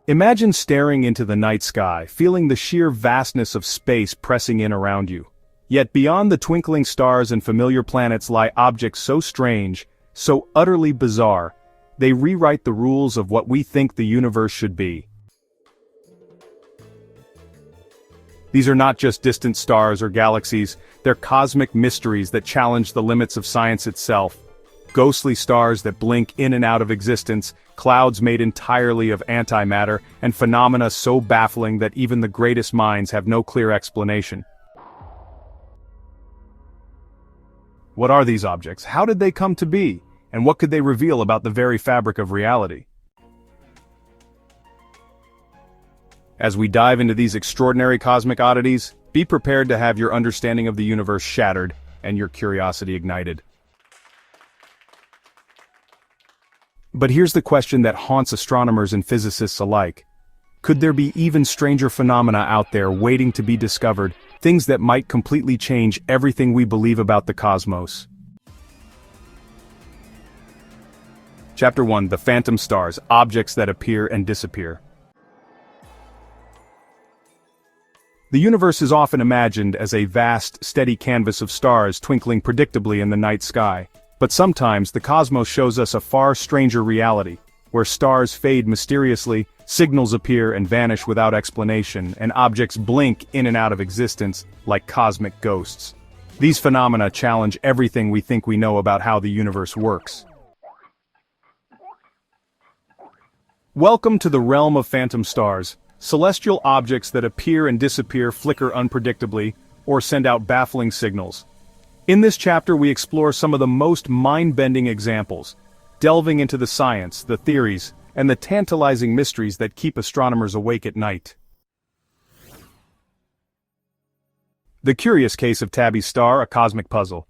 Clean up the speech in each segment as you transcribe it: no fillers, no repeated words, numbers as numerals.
Imagine staring into the night sky, feeling the sheer vastness of space pressing in around you. Yet beyond the twinkling stars and familiar planets lie objects so strange, so utterly bizarre, they rewrite the rules of what we think the universe should be. These are not just distant stars or galaxies, they're cosmic mysteries that challenge the limits of science itself. Ghostly stars that blink in and out of existence, clouds made entirely of antimatter, and phenomena so baffling that even the greatest minds have no clear explanation. What are these objects? How did they come to be? And what could they reveal about the very fabric of reality? As we dive into these extraordinary cosmic oddities, be prepared to have your understanding of the universe shattered and your curiosity ignited. But here's the question that haunts astronomers and physicists alike. Could there be even stranger phenomena out there waiting to be discovered, things that might completely change everything we believe about the cosmos? Chapter 1: The Phantom Stars, Objects that Appear and Disappear. The universe is often imagined as a vast, steady canvas of stars twinkling predictably in the night sky. But sometimes the cosmos shows us a far stranger reality, where stars fade mysteriously, signals appear and vanish without explanation, and objects blink in and out of existence like cosmic ghosts. These phenomena challenge everything we think we know about how the universe works. Welcome to the realm of phantom stars, celestial objects that appear and disappear, flicker unpredictably, or send out baffling signals. In this chapter we explore some of the most mind-bending examples, delving into the science, the theories, and the tantalizing mysteries that keep astronomers awake at night. The Curious Case of Tabby's Star, a Cosmic Puzzle.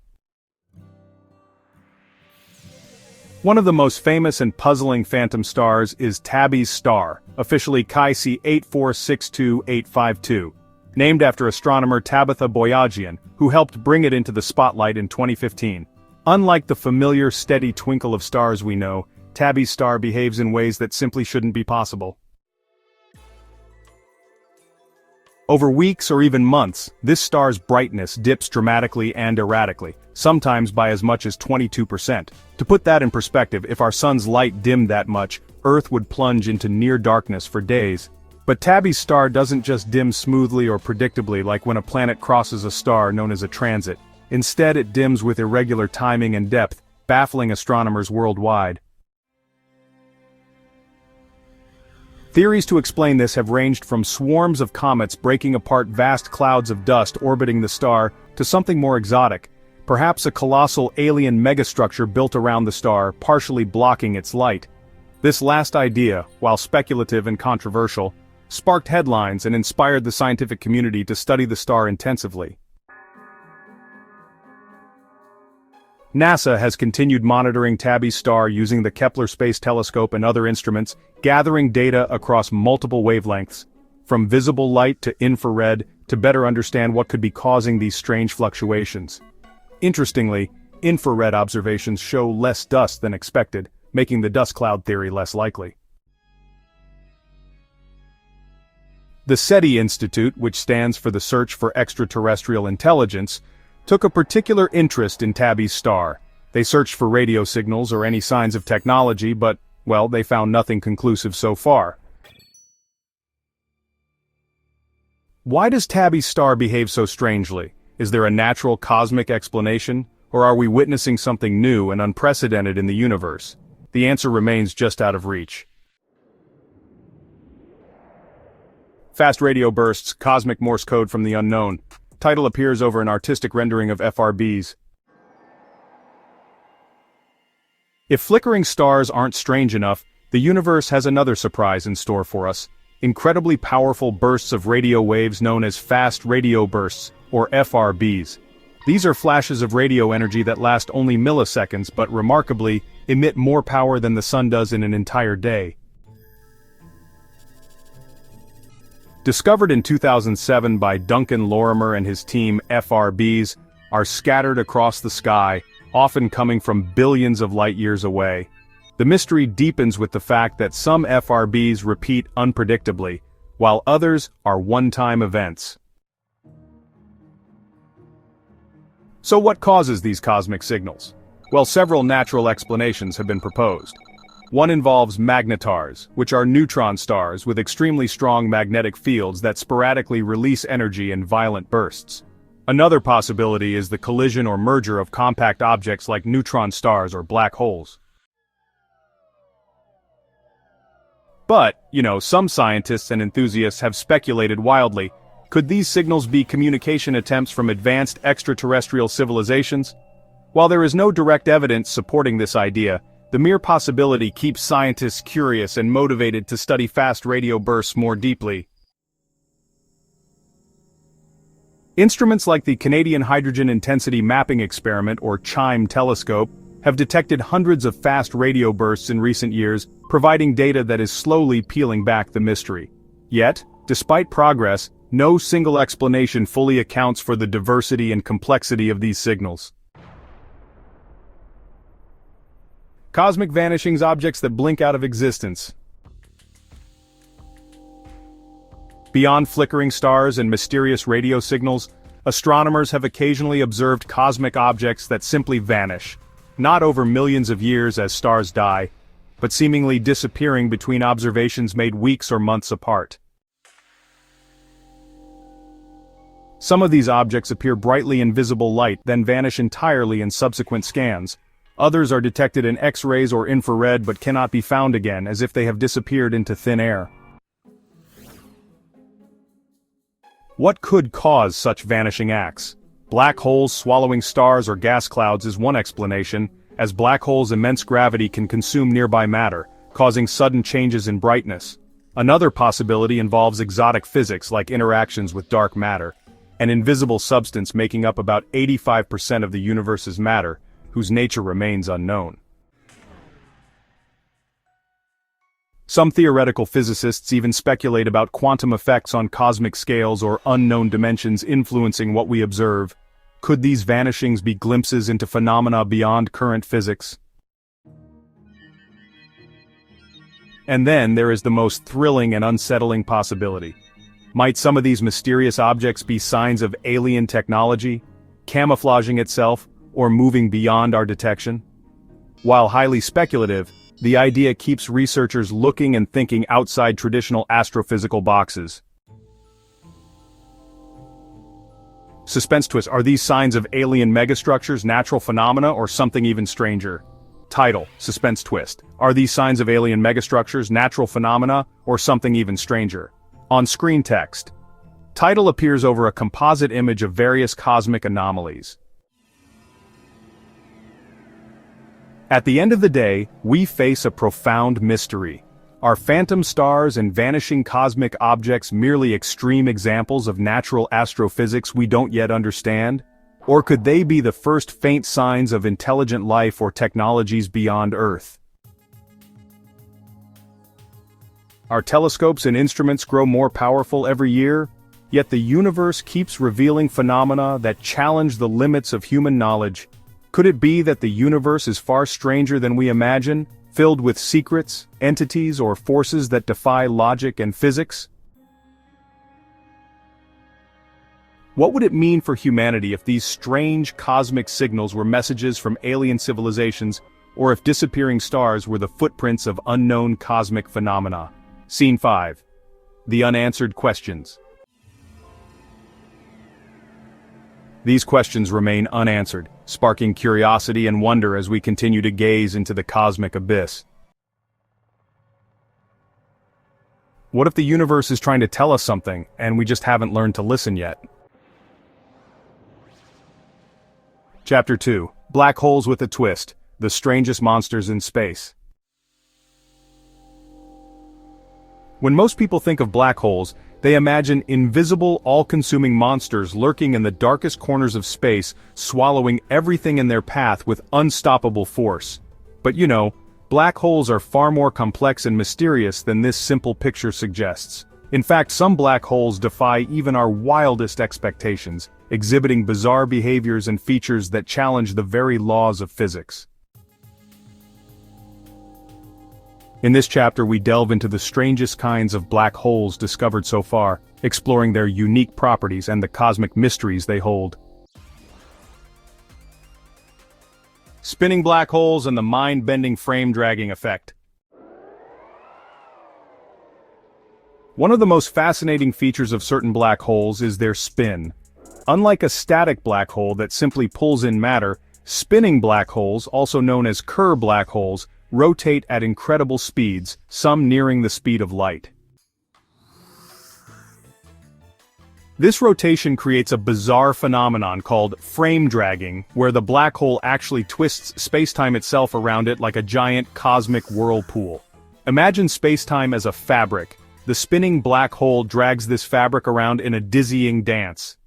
One of the most famous and puzzling phantom stars is Tabby's Star, officially Chi-C 8462852. Named after astronomer Tabitha Boyajian, who helped bring it into the spotlight in 2015. Unlike the familiar steady twinkle of stars we know, Tabby's star behaves in ways that simply shouldn't be possible. Over weeks or even months, this star's brightness dips dramatically and erratically, sometimes by as much as 22%. To put that in perspective, if our sun's light dimmed that much, Earth would plunge into near darkness for days. But Tabby's star doesn't just dim smoothly or predictably like when a planet crosses a star known as a transit. Instead, it dims with irregular timing and depth, baffling astronomers worldwide. Theories to explain this have ranged from swarms of comets breaking apart vast clouds of dust orbiting the star to something more exotic, perhaps a colossal alien megastructure built around the star, partially blocking its light. This last idea, while speculative and controversial, sparked headlines and inspired the scientific community to study the star intensively. NASA has continued monitoring Tabby's star using the Kepler Space Telescope and other instruments, gathering data across multiple wavelengths, from visible light to infrared, to better understand what could be causing these strange fluctuations. Interestingly, infrared observations show less dust than expected, making the dust cloud theory less likely. The SETI Institute, which stands for the Search for Extraterrestrial Intelligence, took a particular interest in Tabby's star. They searched for radio signals or any signs of technology, but, well, they found nothing conclusive so far. Why does Tabby's star behave so strangely? Is there a natural cosmic explanation, or are we witnessing something new and unprecedented in the universe? The answer remains just out of reach. Fast radio bursts, cosmic Morse code from the unknown. Title appears over an artistic rendering of FRBs. If flickering stars aren't strange enough, the universe has another surprise in store for us. Incredibly powerful bursts of radio waves known as fast radio bursts, or FRBs. These are flashes of radio energy that last only milliseconds but remarkably emit more power than the sun does in an entire day. Discovered in 2007 by Duncan Lorimer and his team, FRBs are scattered across the sky, often coming from billions of light-years away. The mystery deepens with the fact that some FRBs repeat unpredictably, while others are one-time events. So what causes these cosmic signals? Well, several natural explanations have been proposed. One involves magnetars, which are neutron stars with extremely strong magnetic fields that sporadically release energy in violent bursts. Another possibility is the collision or merger of compact objects like neutron stars or black holes. But, some scientists and enthusiasts have speculated wildly. Could these signals be communication attempts from advanced extraterrestrial civilizations? While there is no direct evidence supporting this idea, the mere possibility keeps scientists curious and motivated to study fast radio bursts more deeply. Instruments like the Canadian Hydrogen Intensity Mapping Experiment or CHIME telescope have detected hundreds of fast radio bursts in recent years, providing data that is slowly peeling back the mystery. Yet, despite progress, no single explanation fully accounts for the diversity and complexity of these signals. Cosmic vanishings, objects that blink out of existence. Beyond flickering stars and mysterious radio signals, astronomers have occasionally observed cosmic objects that simply vanish, not over millions of years as stars die, but seemingly disappearing between observations made weeks or months apart. Some of these objects appear brightly in visible light, then vanish entirely in subsequent scans. Others are detected in X-rays or infrared but cannot be found again, as if they have disappeared into thin air. What could cause such vanishing acts? Black holes swallowing stars or gas clouds is one explanation, as black holes' immense gravity can consume nearby matter, causing sudden changes in brightness. Another possibility involves exotic physics like interactions with dark matter, an invisible substance making up about 85% of the universe's matter, whose nature remains unknown. Some theoretical physicists even speculate about quantum effects on cosmic scales or unknown dimensions influencing what we observe. Could these vanishings be glimpses into phenomena beyond current physics? And then there is the most thrilling and unsettling possibility. Might some of these mysterious objects be signs of alien technology, camouflaging itself, or moving beyond our detection? While highly speculative, the idea keeps researchers looking and thinking outside traditional astrophysical boxes. Suspense twist: are these signs of alien megastructures, natural phenomena, or something even stranger? Title: Suspense twist. Are these signs of alien megastructures, natural phenomena, or something even stranger? On-screen text. Title appears over a composite image of various cosmic anomalies. At the end of the day, we face a profound mystery. Are phantom stars and vanishing cosmic objects merely extreme examples of natural astrophysics we don't yet understand? Or could they be the first faint signs of intelligent life or technologies beyond Earth? Our telescopes and instruments grow more powerful every year, yet the universe keeps revealing phenomena that challenge the limits of human knowledge. Could it be that the universe is far stranger than we imagine, filled with secrets, entities, or forces that defy logic and physics? What would it mean for humanity if these strange cosmic signals were messages from alien civilizations, or if disappearing stars were the footprints of unknown cosmic phenomena? Scene 5. The unanswered questions. These questions remain unanswered, sparking curiosity and wonder as we continue to gaze into the cosmic abyss. What if the universe is trying to tell us something, and we just haven't learned to listen yet? Chapter 2. Black Holes with a Twist: The Strangest Monsters in Space. When most people think of black holes, they imagine invisible, all-consuming monsters lurking in the darkest corners of space, swallowing everything in their path with unstoppable force. But black holes are far more complex and mysterious than this simple picture suggests. In fact, some black holes defy even our wildest expectations, exhibiting bizarre behaviors and features that challenge the very laws of physics. In this chapter we delve into the strangest kinds of black holes discovered so far, exploring their unique properties and the cosmic mysteries they hold. Spinning black holes and the mind-bending frame-dragging effect. One of the most fascinating features of certain black holes is their spin. Unlike a static black hole that simply pulls in matter, spinning black holes, also known as Kerr black holes, rotate at incredible speeds, some nearing the speed of light. This rotation creates a bizarre phenomenon called frame dragging, where the black hole actually twists spacetime itself around it like a giant cosmic whirlpool. Imagine spacetime as a fabric. The spinning black hole drags this fabric around in a dizzying dance.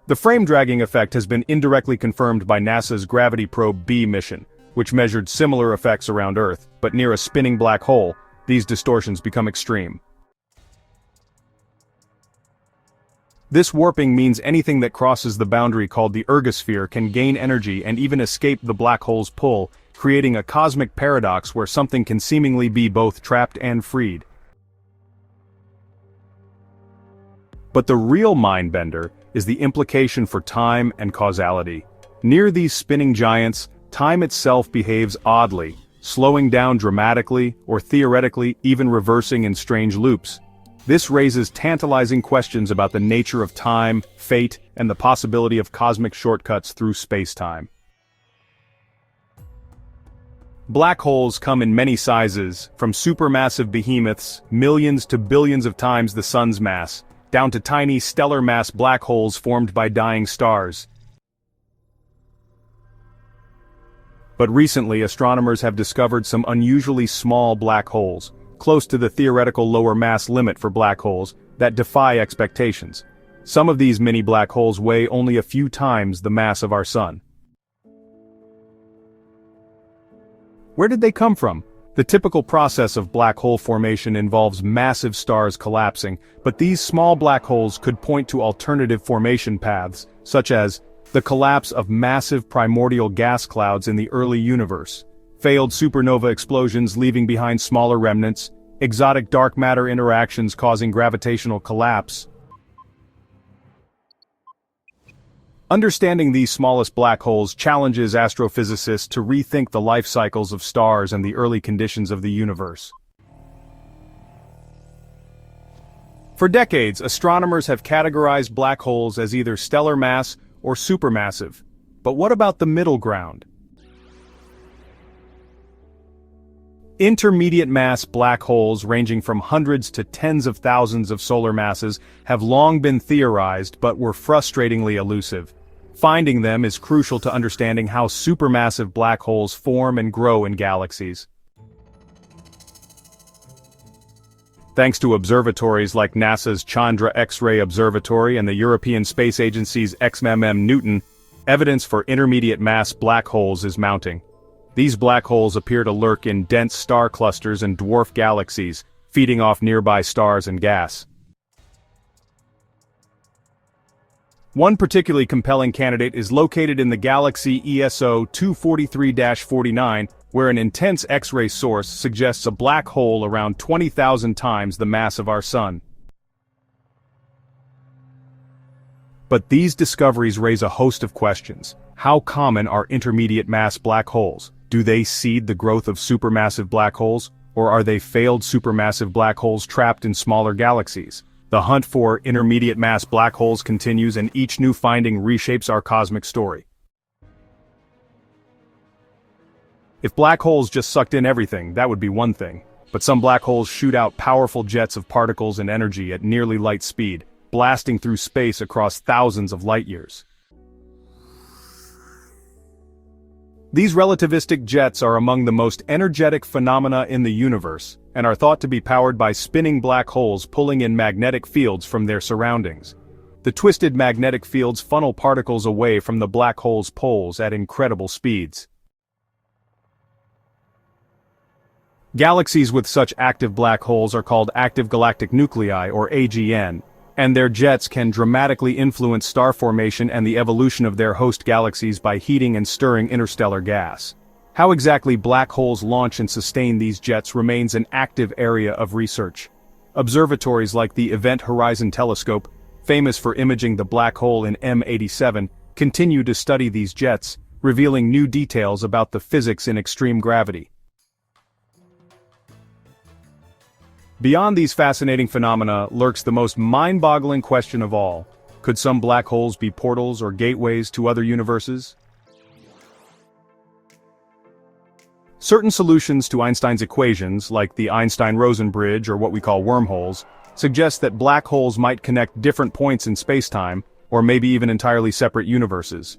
The frame-dragging effect has been indirectly confirmed by NASA's Gravity Probe B mission, which measured similar effects around Earth, but near a spinning black hole, these distortions become extreme. This warping means anything that crosses the boundary called the ergosphere can gain energy and even escape the black hole's pull, creating a cosmic paradox where something can seemingly be both trapped and freed. But the real mind-bender is the implication for time and causality. Near these spinning giants, time itself behaves oddly, slowing down dramatically or theoretically even reversing in strange loops. This raises tantalizing questions about the nature of time, fate, and the possibility of cosmic shortcuts through space-time. Black holes come in many sizes, from supermassive behemoths, millions to billions of times the sun's mass, down to tiny stellar mass black holes formed by dying stars. But recently astronomers have discovered some unusually small black holes, close to the theoretical lower mass limit for black holes, that defy expectations. Some of these mini black holes weigh only a few times the mass of our sun. Where did they come from? The typical process of black hole formation involves massive stars collapsing, but these small black holes could point to alternative formation paths, such as the collapse of massive primordial gas clouds in the early universe, failed supernova explosions leaving behind smaller remnants, exotic dark matter interactions causing gravitational collapse. Understanding these smallest black holes challenges astrophysicists to rethink the life cycles of stars and the early conditions of the universe. For decades, astronomers have categorized black holes as either stellar mass or supermassive. But what about the middle ground? Intermediate mass black holes ranging from hundreds to tens of thousands of solar masses have long been theorized but were frustratingly elusive. Finding them is crucial to understanding how supermassive black holes form and grow in galaxies. Thanks to observatories like NASA's Chandra X-ray Observatory and the European Space Agency's XMM Newton, evidence for intermediate mass black holes is mounting. These black holes appear to lurk in dense star clusters and dwarf galaxies, feeding off nearby stars and gas. One particularly compelling candidate is located in the galaxy ESO 243-49, where an intense X-ray source suggests a black hole around 20,000 times the mass of our Sun. But these discoveries raise a host of questions. How common are intermediate mass black holes? Do they seed the growth of supermassive black holes, or are they failed supermassive black holes trapped in smaller galaxies? The hunt for intermediate mass black holes continues, and each new finding reshapes our cosmic story. If black holes just sucked in everything, that would be one thing. But some black holes shoot out powerful jets of particles and energy at nearly light speed, blasting through space across thousands of light years. These relativistic jets are among the most energetic phenomena in the universe, and are thought to be powered by spinning black holes pulling in magnetic fields from their surroundings. The twisted magnetic fields funnel particles away from the black hole's poles at incredible speeds. Galaxies with such active black holes are called active galactic nuclei, or AGN, and their jets can dramatically influence star formation and the evolution of their host galaxies by heating and stirring interstellar gas. How exactly black holes launch and sustain these jets remains an active area of research. Observatories like the Event Horizon Telescope, famous for imaging the black hole in M87, continue to study these jets, revealing new details about the physics in extreme gravity. Beyond these fascinating phenomena lurks the most mind-boggling question of all. Could some black holes be portals or gateways to other universes? Certain solutions to Einstein's equations, like the Einstein-Rosen bridge or what we call wormholes, suggest that black holes might connect different points in spacetime, or maybe even entirely separate universes.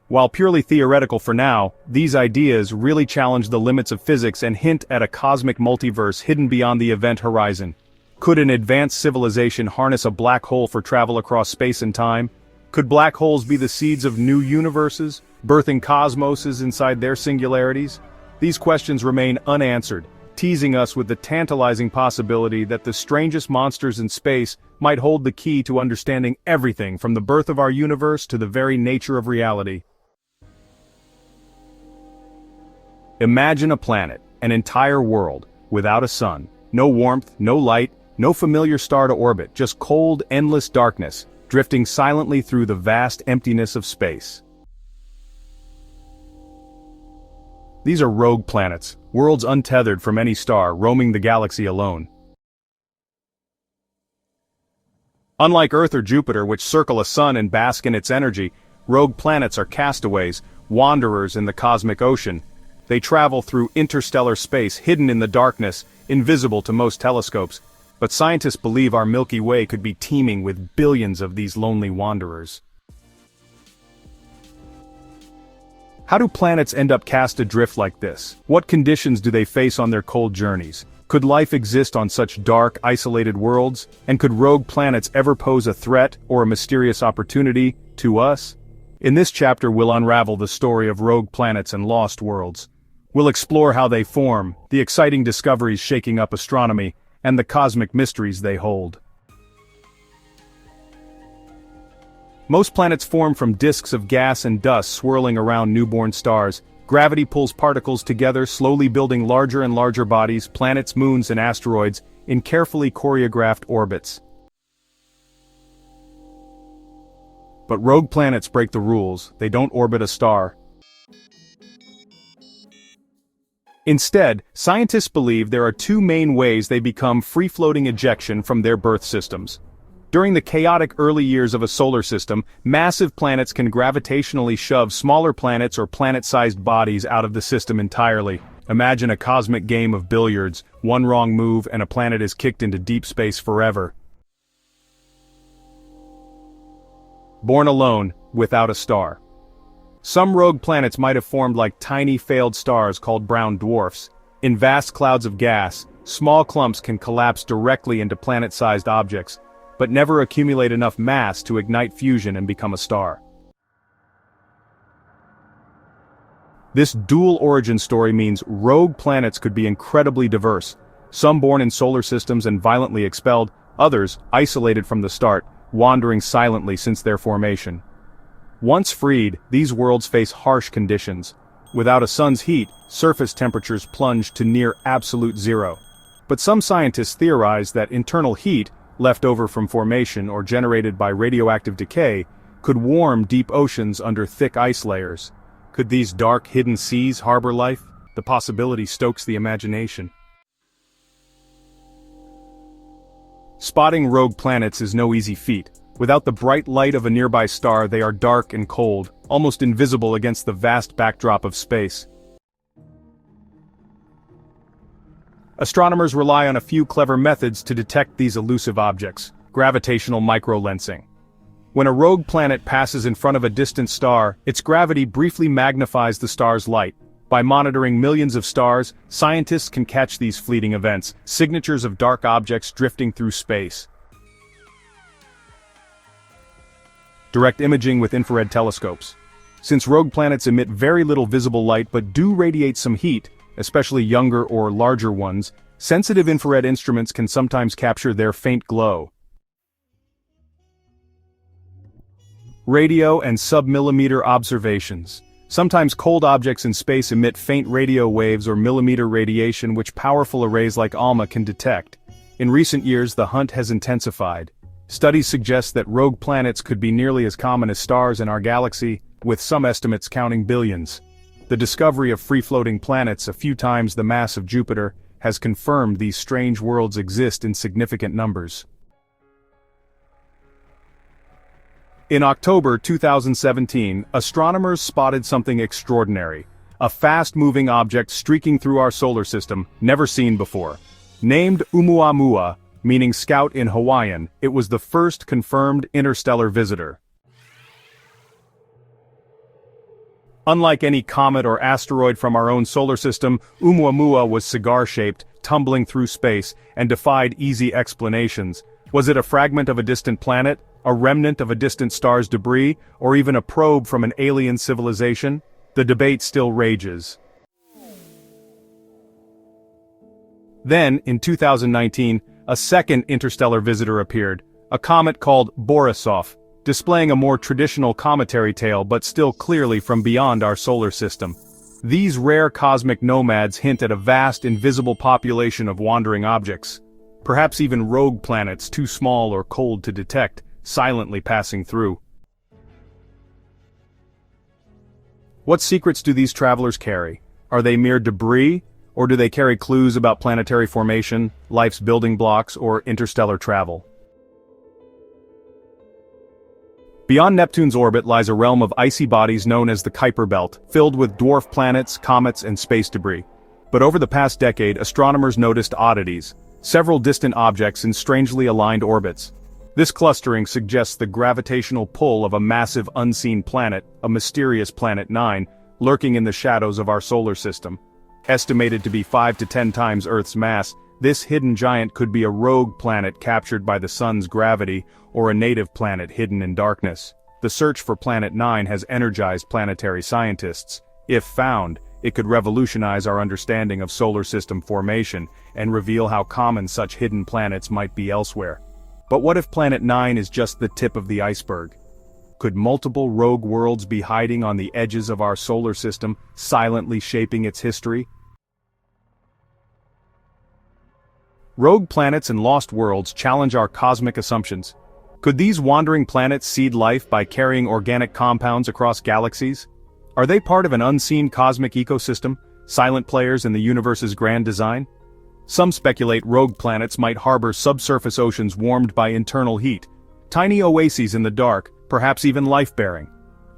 While purely theoretical for now, these ideas really challenge the limits of physics and hint at a cosmic multiverse hidden beyond the event horizon. Could an advanced civilization harness a black hole for travel across space and time? Could black holes be the seeds of new universes, birthing cosmoses inside their singularities? These questions remain unanswered, teasing us with the tantalizing possibility that the strangest monsters in space might hold the key to understanding everything from the birth of our universe to the very nature of reality. Imagine a planet, an entire world, without a sun, no warmth, no light, no familiar star to orbit, just cold, endless darkness, drifting silently through the vast emptiness of space. These are rogue planets, worlds untethered from any star, roaming the galaxy alone. Unlike Earth or Jupiter, which circle a sun and bask in its energy, rogue planets are castaways, wanderers in the cosmic ocean. They travel through interstellar space, hidden in the darkness, invisible to most telescopes. But scientists believe our Milky Way could be teeming with billions of these lonely wanderers. How do planets end up cast adrift like this? What conditions do they face on their cold journeys? Could life exist on such dark, isolated worlds? And could rogue planets ever pose a threat or a mysterious opportunity to us? In this chapter we'll unravel the story of rogue planets and lost worlds. We'll explore how they form, the exciting discoveries shaking up astronomy, and the cosmic mysteries they hold. Most planets form from disks of gas and dust swirling around newborn stars. Gravity pulls particles together, slowly building larger and larger bodies, planets, moons, and asteroids, in carefully choreographed orbits. But rogue planets break the rules. They don't orbit a star. Instead, scientists believe there are two main ways they become free-floating ejection from their birth systems. During the chaotic early years of a solar system, massive planets can gravitationally shove smaller planets or planet-sized bodies out of the system entirely. Imagine a cosmic game of billiards. One wrong move and a planet is kicked into deep space forever. Born alone, without a star. Some rogue planets might have formed like tiny failed stars called brown dwarfs. In vast clouds of gas, small clumps can collapse directly into planet-sized objects, but never accumulate enough mass to ignite fusion and become a star. This dual origin story means rogue planets could be incredibly diverse, some born in solar systems and violently expelled, others, isolated from the start, wandering silently since their formation. Once freed, these worlds face harsh conditions. Without a sun's heat, surface temperatures plunge to near absolute zero. But some scientists theorize that internal heat, left over from formation or generated by radioactive decay, could warm deep oceans under thick ice layers. Could these dark, hidden seas harbor life? The possibility stokes the imagination. Spotting rogue planets is no easy feat. Without the bright light of a nearby star, they are dark and cold, almost invisible against the vast backdrop of space. Astronomers rely on a few clever methods to detect these elusive objects. Gravitational microlensing. When a rogue planet passes in front of a distant star, its gravity briefly magnifies the star's light. By monitoring millions of stars, scientists can catch these fleeting events, signatures of dark objects drifting through space. Direct imaging with infrared telescopes. Since rogue planets emit very little visible light but do radiate some heat, especially younger or larger ones, sensitive infrared instruments can sometimes capture their faint glow. Radio and submillimeter observations. Sometimes cold objects in space emit faint radio waves or millimeter radiation which powerful arrays like ALMA can detect. In recent years, the hunt has intensified. Studies suggest that rogue planets could be nearly as common as stars in our galaxy, with some estimates counting billions. The discovery of free-floating planets a few times the mass of Jupiter has confirmed these strange worlds exist in significant numbers. In October 2017, astronomers spotted something extraordinary. A fast-moving object streaking through our solar system, never seen before. Named Oumuamua, meaning scout in Hawaiian, it was the first confirmed interstellar visitor. Unlike any comet or asteroid from our own solar system, Oumuamua was cigar-shaped, tumbling through space, and defied easy explanations. Was it a fragment of a distant planet, a remnant of a distant star's debris, or even a probe from an alien civilization? The debate still rages. Then, in 2019, a second interstellar visitor appeared, a comet called Borisov, displaying a more traditional cometary tail but still clearly from beyond our solar system. These rare cosmic nomads hint at a vast invisible population of wandering objects, perhaps even rogue planets too small or cold to detect, silently passing through. What secrets do these travelers carry? Are they mere debris, or do they carry clues about planetary formation, life's building blocks, or interstellar travel? Beyond Neptune's orbit lies a realm of icy bodies known as the Kuiper Belt, filled with dwarf planets, comets, and space debris. But over the past decade, astronomers noticed oddities, several distant objects in strangely aligned orbits. This clustering suggests the gravitational pull of a massive unseen planet, a mysterious Planet 9, lurking in the shadows of our solar system. Estimated to be 5 to 10 times Earth's mass, this hidden giant could be a rogue planet captured by the sun's gravity, or a native planet hidden in darkness. The search for Planet 9 has energized planetary scientists. If found, it could revolutionize our understanding of solar system formation and reveal how common such hidden planets might be elsewhere. But what if Planet 9 is just the tip of the iceberg? Could multiple rogue worlds be hiding on the edges of our solar system, silently shaping its history? Rogue planets and lost worlds challenge our cosmic assumptions. Could these wandering planets seed life by carrying organic compounds across galaxies? Are they part of an unseen cosmic ecosystem, silent players in the universe's grand design? Some speculate rogue planets might harbor subsurface oceans warmed by internal heat, tiny oases in the dark, perhaps even life-bearing.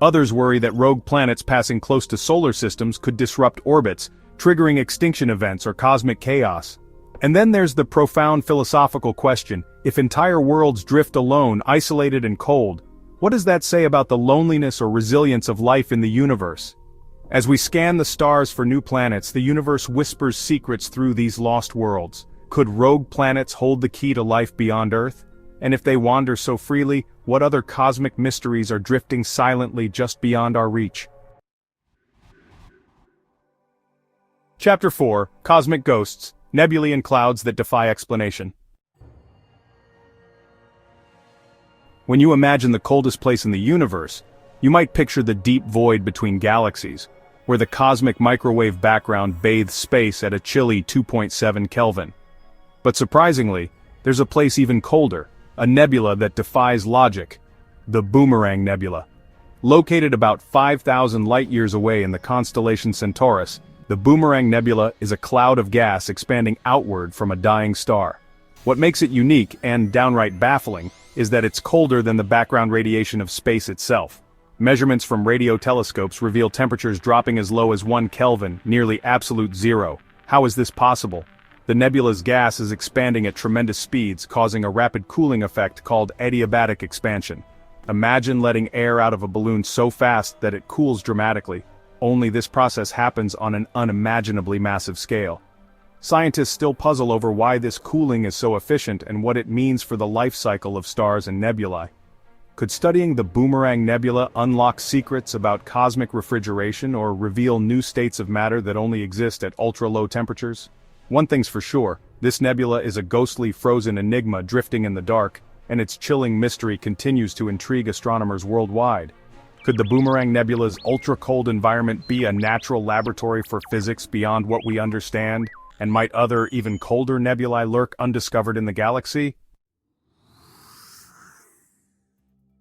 Others worry that rogue planets passing close to solar systems could disrupt orbits, triggering extinction events or cosmic chaos. And then there's the profound philosophical question: if entire worlds drift alone, isolated and cold, what does that say about the loneliness or resilience of life in the universe? As we scan the stars for new planets, the universe whispers secrets through these lost worlds. Could rogue planets hold the key to life beyond Earth? And if they wander so freely, what other cosmic mysteries are drifting silently just beyond our reach? Chapter 4: Cosmic Ghosts, Nebulae and Clouds That Defy Explanation. When you imagine the coldest place in the universe, you might picture the deep void between galaxies, where the cosmic microwave background bathes space at a chilly 2.7 Kelvin. But surprisingly, there's a place even colder, a nebula that defies logic: the Boomerang Nebula. Located about 5,000 light-years away in the constellation Centaurus, the Boomerang Nebula is a cloud of gas expanding outward from a dying star. What makes it unique, and downright baffling, is that it's colder than the background radiation of space itself. Measurements from radio telescopes reveal temperatures dropping as low as 1 Kelvin, nearly absolute zero. How is this possible? The nebula's gas is expanding at tremendous speeds, causing a rapid cooling effect called adiabatic expansion. Imagine letting air out of a balloon so fast that it cools dramatically. Only this process happens on an unimaginably massive scale. Scientists still puzzle over why this cooling is so efficient and what it means for the life cycle of stars and nebulae. Could studying the Boomerang Nebula unlock secrets about cosmic refrigeration or reveal new states of matter that only exist at ultra-low temperatures? One thing's for sure, this nebula is a ghostly frozen enigma drifting in the dark, and its chilling mystery continues to intrigue astronomers worldwide. Could the Boomerang Nebula's ultra-cold environment be a natural laboratory for physics beyond what we understand? And might other, even colder nebulae lurk undiscovered in the galaxy?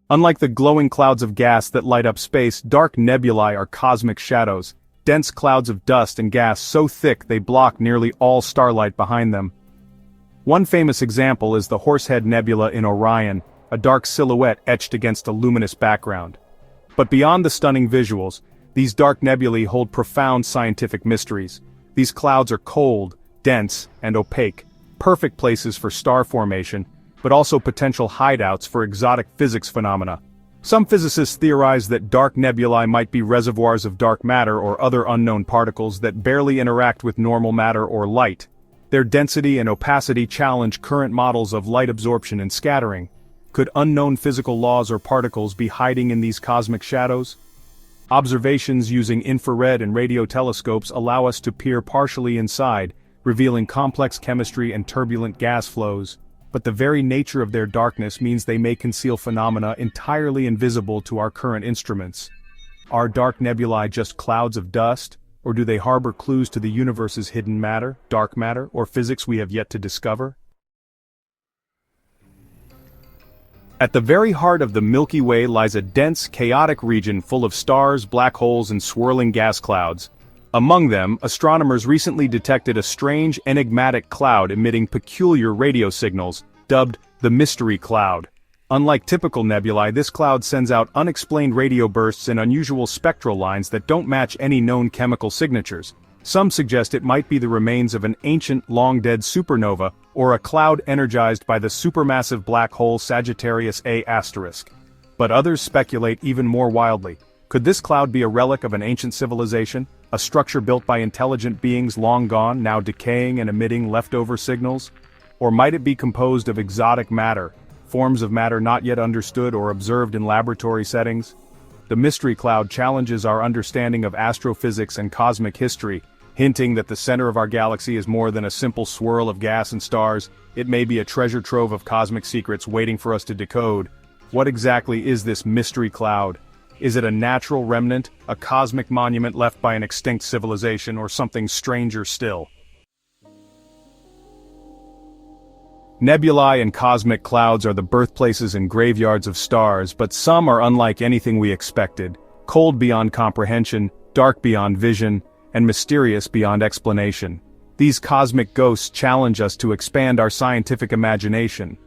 Unlike the glowing clouds of gas that light up space, dark nebulae are cosmic shadows, dense clouds of dust and gas so thick they block nearly all starlight behind them. One famous example is the Horsehead Nebula in Orion, a dark silhouette etched against a luminous background. But beyond the stunning visuals, these dark nebulae hold profound scientific mysteries. These clouds are cold, dense, and opaque, perfect places for star formation, but also potential hideouts for exotic physics phenomena. Some physicists theorize that dark nebulae might be reservoirs of dark matter or other unknown particles that barely interact with normal matter or light. Their density and opacity challenge current models of light absorption and scattering. Could unknown physical laws or particles be hiding in these cosmic shadows? Observations using infrared and radio telescopes allow us to peer partially inside, revealing complex chemistry and turbulent gas flows. But the very nature of their darkness means they may conceal phenomena entirely invisible to our current instruments. Are dark nebulae just clouds of dust, or do they harbor clues to the universe's hidden matter, dark matter, or physics we have yet to discover? At the very heart of the Milky Way lies a dense, chaotic region full of stars, black holes, and swirling gas clouds. Among them, astronomers recently detected a strange, enigmatic cloud emitting peculiar radio signals, dubbed the Mystery Cloud. Unlike typical nebulae, this cloud sends out unexplained radio bursts and unusual spectral lines that don't match any known chemical signatures. Some suggest it might be the remains of an ancient, long-dead supernova, or a cloud energized by the supermassive black hole Sagittarius A*. But others speculate even more wildly. Could this cloud be a relic of an ancient civilization, a structure built by intelligent beings long gone, now decaying and emitting leftover signals? Or might it be composed of exotic matter, forms of matter not yet understood or observed in laboratory settings? The mystery cloud challenges our understanding of astrophysics and cosmic history, hinting that the center of our galaxy is more than a simple swirl of gas and stars. It may be a treasure trove of cosmic secrets waiting for us to decode. What exactly is this mystery cloud? Is it a natural remnant, a cosmic monument left by an extinct civilization, or something stranger still? Nebulae and cosmic clouds are the birthplaces and graveyards of stars, but some are unlike anything we expected, cold beyond comprehension, dark beyond vision, and mysterious beyond explanation. These cosmic ghosts challenge us to expand our scientific imagination.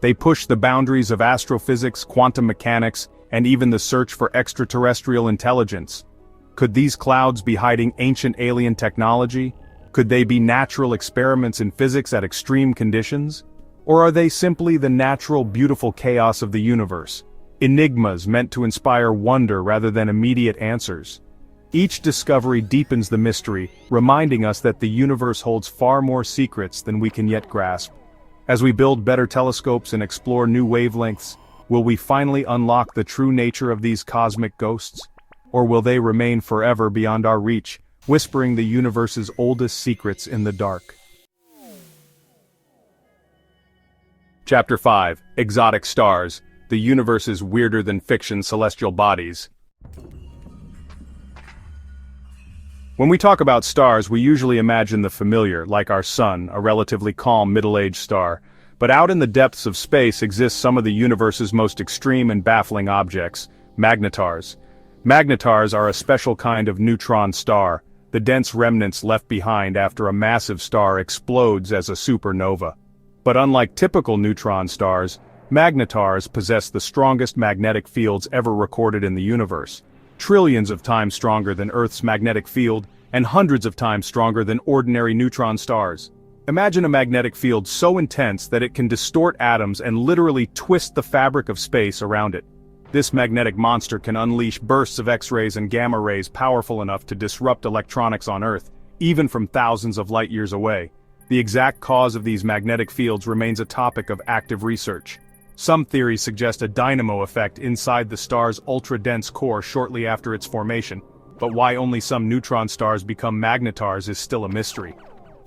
They push the boundaries of astrophysics, quantum mechanics, and even the search for extraterrestrial intelligence. Could these clouds be hiding ancient alien technology? Could they be natural experiments in physics at extreme conditions? Or are they simply the natural, beautiful chaos of the universe? Enigmas meant to inspire wonder rather than immediate answers. Each discovery deepens the mystery, reminding us that the universe holds far more secrets than we can yet grasp. As we build better telescopes and explore new wavelengths, will we finally unlock the true nature of these cosmic ghosts? Or will they remain forever beyond our reach, whispering the universe's oldest secrets in the dark? Chapter 5: Exotic Stars. The universe is weirder than fiction celestial bodies. When we talk about stars, we usually imagine the familiar, like our sun, a relatively calm middle-aged star. But out in the depths of space exist some of the universe's most extreme and baffling objects: magnetars. Magnetars are a special kind of neutron star, the dense remnants left behind after a massive star explodes as a supernova. But unlike typical neutron stars, magnetars possess the strongest magnetic fields ever recorded in the universe, trillions of times stronger than Earth's magnetic field, and hundreds of times stronger than ordinary neutron stars. Imagine a magnetic field so intense that it can distort atoms and literally twist the fabric of space around it. This magnetic monster can unleash bursts of X-rays and gamma rays powerful enough to disrupt electronics on Earth, even from thousands of light-years away. The exact cause of these magnetic fields remains a topic of active research. Some theories suggest a dynamo effect inside the star's ultra-dense core shortly after its formation, but why only some neutron stars become magnetars is still a mystery.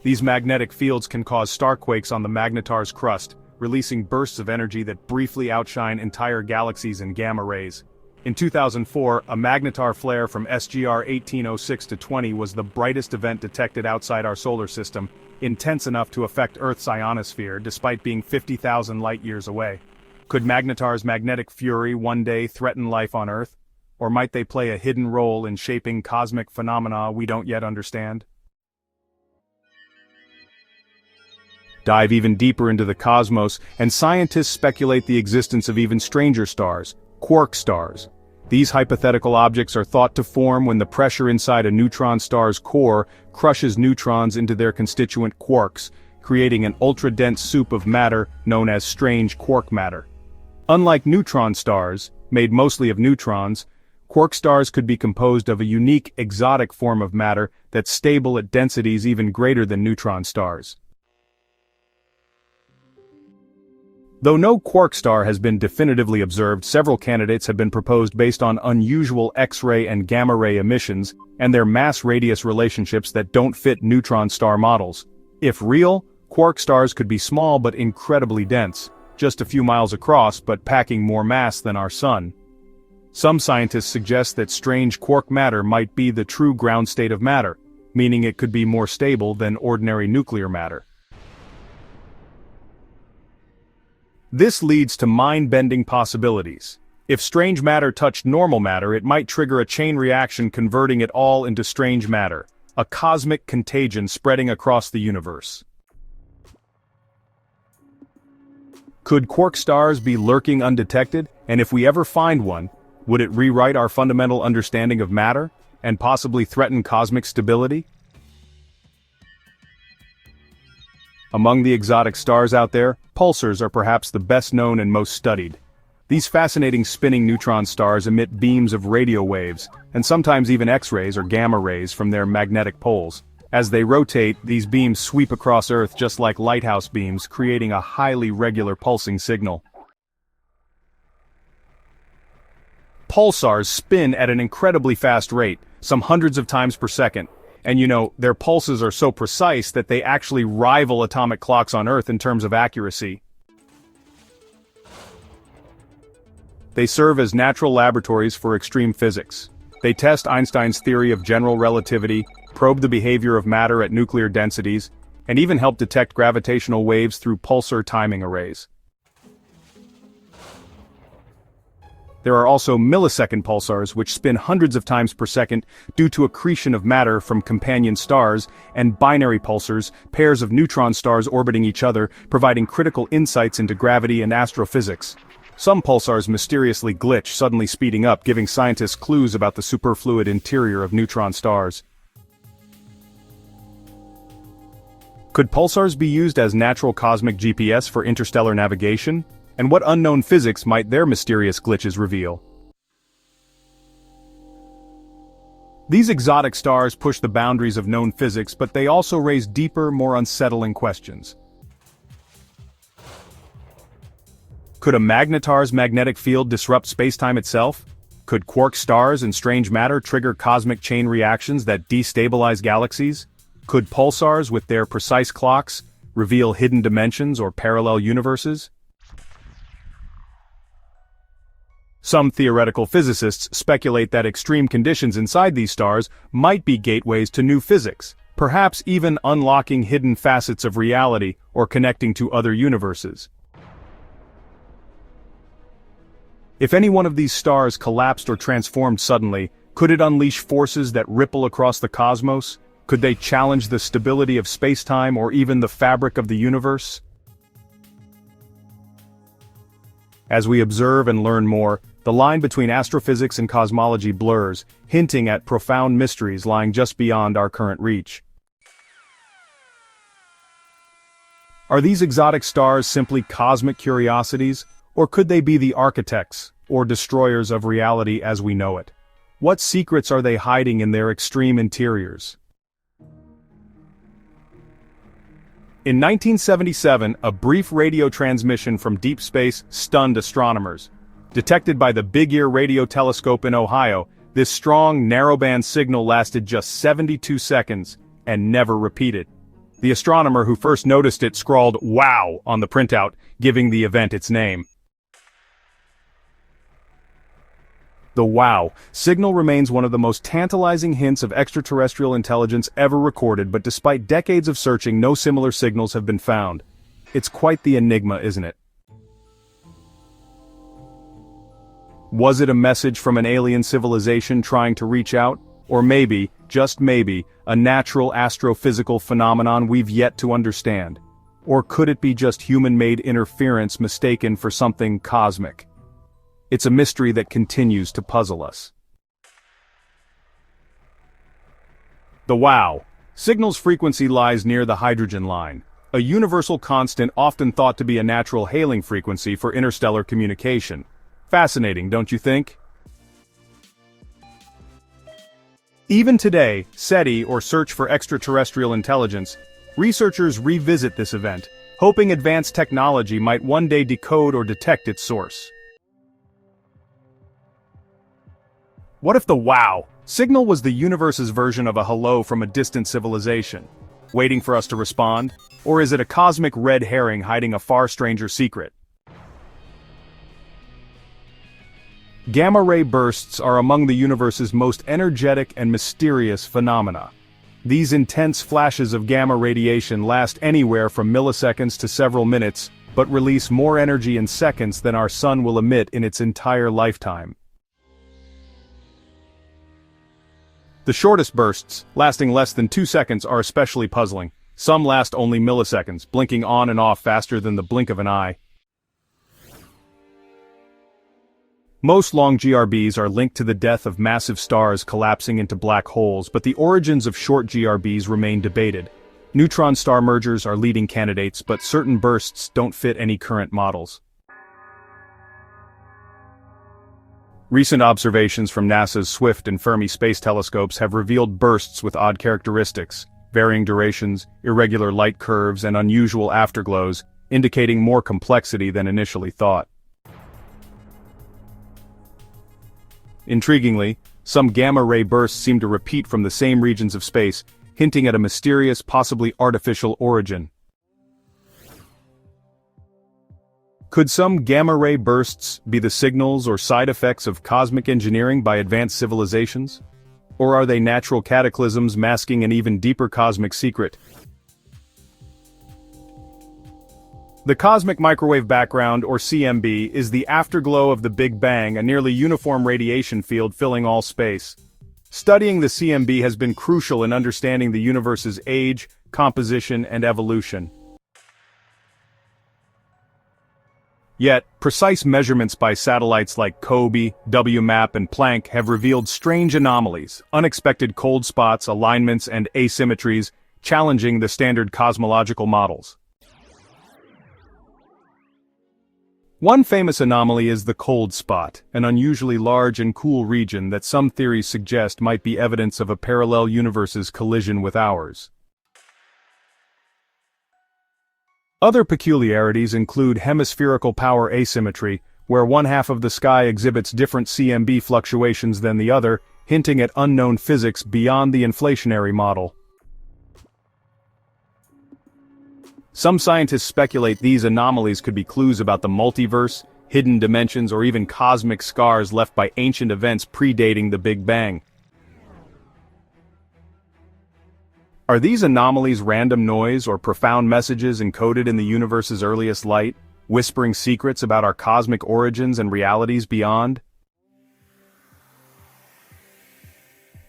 These magnetic fields can cause starquakes on the magnetar's crust, releasing bursts of energy that briefly outshine entire galaxies in gamma rays. In 2004, a magnetar flare from SGR 1806-20 was the brightest event detected outside our solar system, intense enough to affect Earth's ionosphere despite being 50,000 light-years away. Could magnetar's magnetic fury one day threaten life on Earth? Or might they play a hidden role in shaping cosmic phenomena we don't yet understand? Dive even deeper into the cosmos, and scientists speculate the existence of even stranger stars, quark stars. These hypothetical objects are thought to form when the pressure inside a neutron star's core crushes neutrons into their constituent quarks, creating an ultra-dense soup of matter known as strange quark matter. Unlike neutron stars, made mostly of neutrons, quark stars could be composed of a unique, exotic form of matter that's stable at densities even greater than neutron stars. Though no quark star has been definitively observed, several candidates have been proposed based on unusual X-ray and gamma-ray emissions and their mass-radius relationships that don't fit neutron star models. If real, quark stars could be small but incredibly dense, just a few miles across but packing more mass than our Sun. Some scientists suggest that strange quark matter might be the true ground state of matter, meaning it could be more stable than ordinary nuclear matter. This leads to mind-bending possibilities. If strange matter touched normal matter, it might trigger a chain reaction converting it all into strange matter, a cosmic contagion spreading across the universe. Could quark stars be lurking undetected, and if we ever find one, would it rewrite our fundamental understanding of matter, and possibly threaten cosmic stability? Among the exotic stars out there, pulsars are perhaps the best known and most studied. These fascinating spinning neutron stars emit beams of radio waves, and sometimes even X-rays or gamma rays from their magnetic poles. As they rotate, these beams sweep across Earth just like lighthouse beams, creating a highly regular pulsing signal. Pulsars spin at an incredibly fast rate, some hundreds of times per second. And their pulses are so precise that they actually rival atomic clocks on Earth in terms of accuracy. They serve as natural laboratories for extreme physics. They test Einstein's theory of general relativity, probe the behavior of matter at nuclear densities, and even help detect gravitational waves through pulsar timing arrays. There are also millisecond pulsars which spin hundreds of times per second due to accretion of matter from companion stars, and binary pulsars, pairs of neutron stars orbiting each other, providing critical insights into gravity and astrophysics. Some pulsars mysteriously glitch, suddenly speeding up, giving scientists clues about the superfluid interior of neutron stars. Could pulsars be used as natural cosmic GPS for interstellar navigation? And what unknown physics might their mysterious glitches reveal? These exotic stars push the boundaries of known physics, but they also raise deeper, more unsettling questions. Could a magnetar's magnetic field disrupt spacetime itself? Could quark stars and strange matter trigger cosmic chain reactions that destabilize galaxies? Could pulsars, with their precise clocks, reveal hidden dimensions or parallel universes? Some theoretical physicists speculate that extreme conditions inside these stars might be gateways to new physics, perhaps even unlocking hidden facets of reality or connecting to other universes. If any one of these stars collapsed or transformed suddenly, could it unleash forces that ripple across the cosmos? Could they challenge the stability of spacetime or even the fabric of the universe? As we observe and learn more, the line between astrophysics and cosmology blurs, hinting at profound mysteries lying just beyond our current reach. Are these exotic stars simply cosmic curiosities, or could they be the architects or destroyers of reality as we know it? What secrets are they hiding in their extreme interiors? In 1977, a brief radio transmission from deep space stunned astronomers. Detected by the Big Ear radio telescope in Ohio, this strong, narrowband signal lasted just 72 seconds and never repeated. The astronomer who first noticed it scrawled "Wow" on the printout, giving the event its name. The WOW signal remains one of the most tantalizing hints of extraterrestrial intelligence ever recorded, but despite decades of searching, no similar signals have been found. It's quite the enigma, isn't it? Was it a message from an alien civilization trying to reach out? Or maybe, just maybe, a natural astrophysical phenomenon we've yet to understand? Or could it be just human-made interference mistaken for something cosmic? It's a mystery that continues to puzzle us. The WOW signal's frequency lies near the hydrogen line, a universal constant often thought to be a natural hailing frequency for interstellar communication. Fascinating, don't you think? Even today, SETI, or Search for Extraterrestrial Intelligence, researchers revisit this event, hoping advanced technology might one day decode or detect its source. What if the WOW signal was the universe's version of a hello from a distant civilization, waiting for us to respond? Or is it a cosmic red herring hiding a far stranger secret? Gamma-ray bursts are among the universe's most energetic and mysterious phenomena. These intense flashes of gamma radiation last anywhere from milliseconds to several minutes, but release more energy in seconds than our sun will emit in its entire lifetime. The shortest bursts, lasting less than 2 seconds, are especially puzzling. Some last only milliseconds, blinking on and off faster than the blink of an eye. Most long GRBs are linked to the death of massive stars collapsing into black holes, but the origins of short GRBs remain debated. Neutron star mergers are leading candidates, but certain bursts don't fit any current models. Recent observations from NASA's Swift and Fermi space telescopes have revealed bursts with odd characteristics, varying durations, irregular light curves, and unusual afterglows, indicating more complexity than initially thought. Intriguingly, some gamma-ray bursts seem to repeat from the same regions of space, hinting at a mysterious, possibly artificial origin. Could some gamma-ray bursts be the signals or side effects of cosmic engineering by advanced civilizations? Or are they natural cataclysms masking an even deeper cosmic secret? The cosmic microwave background, or CMB, is the afterglow of the Big Bang, a nearly uniform radiation field filling all space. Studying the CMB has been crucial in understanding the universe's age, composition, and evolution. Yet, precise measurements by satellites like COBE, WMAP, and Planck have revealed strange anomalies, unexpected cold spots, alignments, and asymmetries, challenging the standard cosmological models. One famous anomaly is the cold spot, an unusually large and cool region that some theories suggest might be evidence of a parallel universe's collision with ours. Other peculiarities include hemispherical power asymmetry, where one half of the sky exhibits different CMB fluctuations than the other, hinting at unknown physics beyond the inflationary model. Some scientists speculate these anomalies could be clues about the multiverse, hidden dimensions, or even cosmic scars left by ancient events predating the Big Bang. Are these anomalies random noise or profound messages encoded in the universe's earliest light, whispering secrets about our cosmic origins and realities beyond?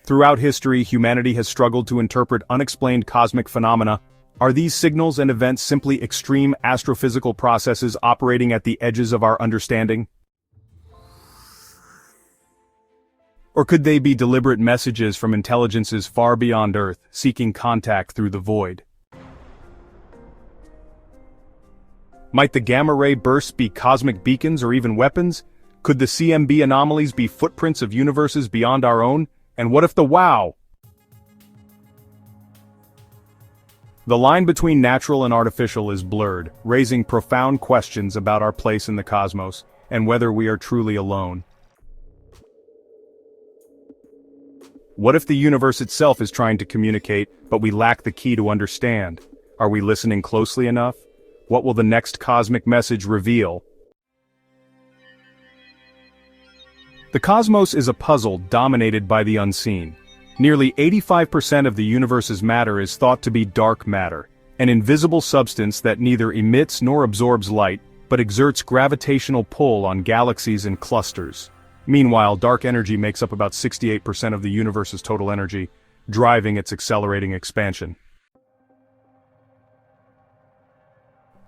Throughout history, humanity has struggled to interpret unexplained cosmic phenomena. Are these signals and events simply extreme astrophysical processes operating at the edges of our understanding? Or could they be deliberate messages from intelligences far beyond Earth, seeking contact through the void? Might the gamma-ray bursts be cosmic beacons or even weapons? Could the CMB anomalies be footprints of universes beyond our own? And what if the WOW? The line between natural and artificial is blurred, raising profound questions about our place in the cosmos, and whether we are truly alone. What if the universe itself is trying to communicate, but we lack the key to understand? Are we listening closely enough? What will the next cosmic message reveal? The cosmos is a puzzle dominated by the unseen. Nearly 85% of the universe's matter is thought to be dark matter, an invisible substance that neither emits nor absorbs light, but exerts gravitational pull on galaxies and clusters. Meanwhile, dark energy makes up about 68% of the universe's total energy, driving its accelerating expansion.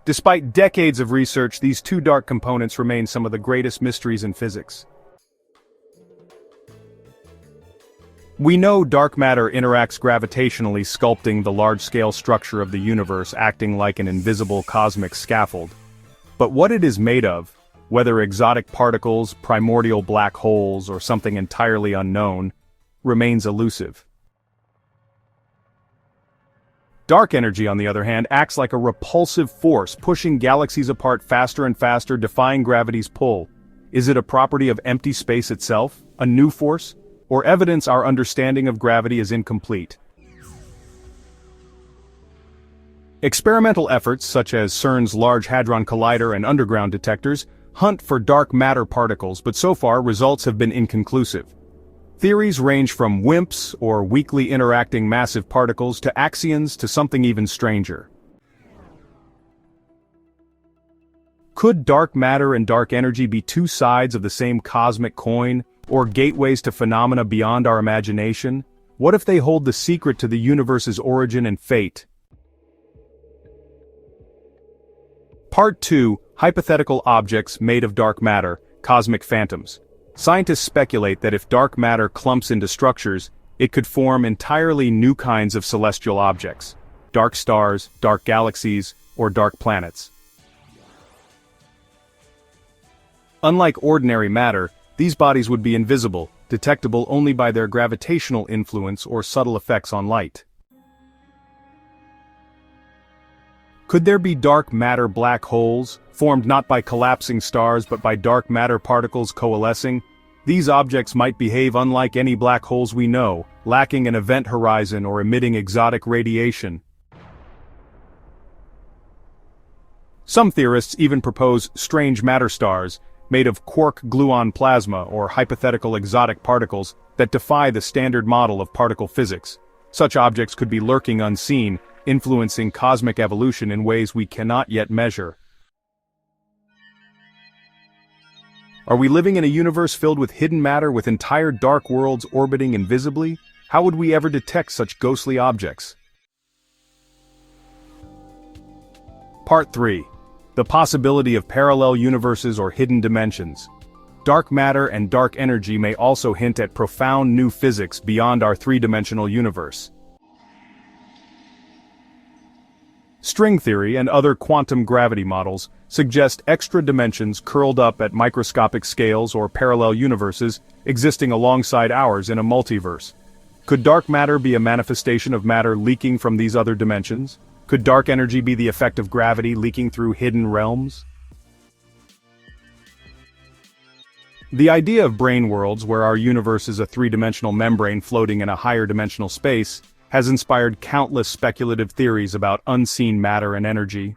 Despite decades of research, these two dark components remain some of the greatest mysteries in physics. We know dark matter interacts gravitationally, sculpting the large-scale structure of the universe, acting like an invisible cosmic scaffold. But what it is made of, whether exotic particles, primordial black holes, or something entirely unknown, remains elusive. Dark energy, on the other hand, acts like a repulsive force, pushing galaxies apart faster and faster, defying gravity's pull. Is it a property of empty space itself, a new force, or evidence our understanding of gravity is incomplete? Experimental efforts such as CERN's Large Hadron Collider and underground detectors hunt for dark matter particles, but so far results have been inconclusive. Theories range from WIMPs, or weakly interacting massive particles, to axions, to something even stranger. Could dark matter and dark energy be two sides of the same cosmic coin, or gateways to phenomena beyond our imagination? What if they hold the secret to the universe's origin and fate? Part 2, Hypothetical Objects Made of Dark Matter, Cosmic Phantoms. Scientists speculate that if dark matter clumps into structures, it could form entirely new kinds of celestial objects: dark stars, dark galaxies, or dark planets. Unlike ordinary matter, these bodies would be invisible, detectable only by their gravitational influence or subtle effects on light. Could there be dark matter black holes, formed not by collapsing stars but by dark matter particles coalescing? These objects might behave unlike any black holes we know, lacking an event horizon or emitting exotic radiation. Some theorists even propose strange matter stars, made of quark-gluon plasma or hypothetical exotic particles that defy the standard model of particle physics. Such objects could be lurking unseen, influencing cosmic evolution in ways we cannot yet measure. Are we living in a universe filled with hidden matter, with entire dark worlds orbiting invisibly? How would we ever detect such ghostly objects? Part 3. The possibility of parallel universes or hidden dimensions. Dark matter and dark energy may also hint at profound new physics beyond our three-dimensional universe. String theory and other quantum gravity models suggest extra dimensions curled up at microscopic scales or parallel universes existing alongside ours in a multiverse. Could dark matter be a manifestation of matter leaking from these other dimensions? Could dark energy be the effect of gravity leaking through hidden realms? The idea of brain worlds, where our universe is a three-dimensional membrane floating in a higher dimensional space, has inspired countless speculative theories about unseen matter and energy.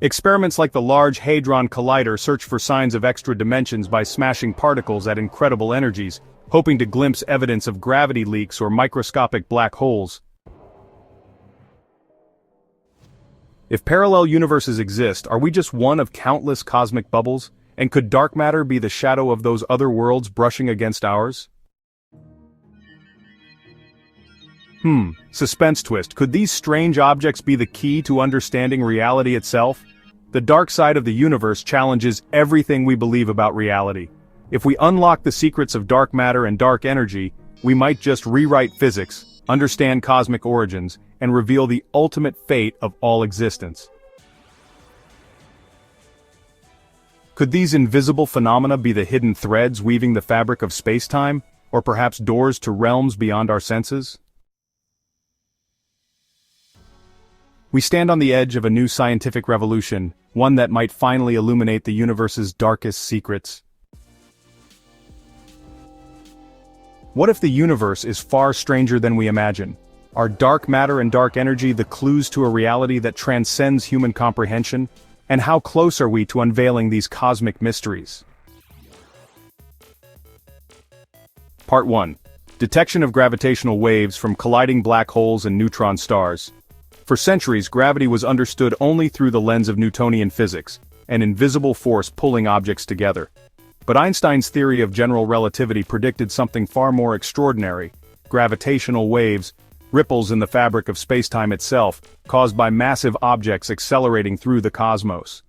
Experiments like the Large Hadron Collider search for signs of extra dimensions by smashing particles at incredible energies, hoping to glimpse evidence of gravity leaks or microscopic black holes. If parallel universes exist, are we just one of countless cosmic bubbles? And could dark matter be the shadow of those other worlds brushing against ours? Suspense twist. Could these strange objects be the key to understanding reality itself? The dark side of the universe challenges everything we believe about reality. If we unlock the secrets of dark matter and dark energy, we might just rewrite physics, understand cosmic origins, and reveal the ultimate fate of all existence. Could these invisible phenomena be the hidden threads weaving the fabric of space-time, or perhaps doors to realms beyond our senses? We stand on the edge of a new scientific revolution, one that might finally illuminate the universe's darkest secrets. What if the universe is far stranger than we imagine? Are dark matter and dark energy the clues to a reality that transcends human comprehension? And how close are we to unveiling these cosmic mysteries? Part 1. Detection of gravitational waves from colliding black holes and neutron stars. For centuries, gravity was understood only through the lens of Newtonian physics, an invisible force pulling objects together. But Einstein's theory of general relativity predicted something far more extraordinary: gravitational waves, ripples in the fabric of spacetime itself, caused by massive objects accelerating through the cosmos.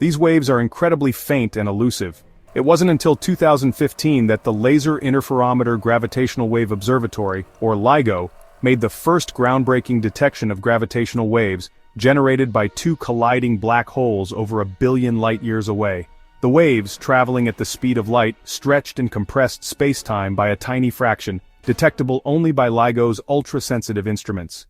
These waves are incredibly faint and elusive. It wasn't until 2015 that the Laser Interferometer Gravitational Wave Observatory, or LIGO, made the first groundbreaking detection of gravitational waves, generated by two colliding black holes over 1 billion light-years away. The waves, traveling at the speed of light, stretched and compressed spacetime by a tiny fraction, detectable only by LIGO's ultra-sensitive instruments.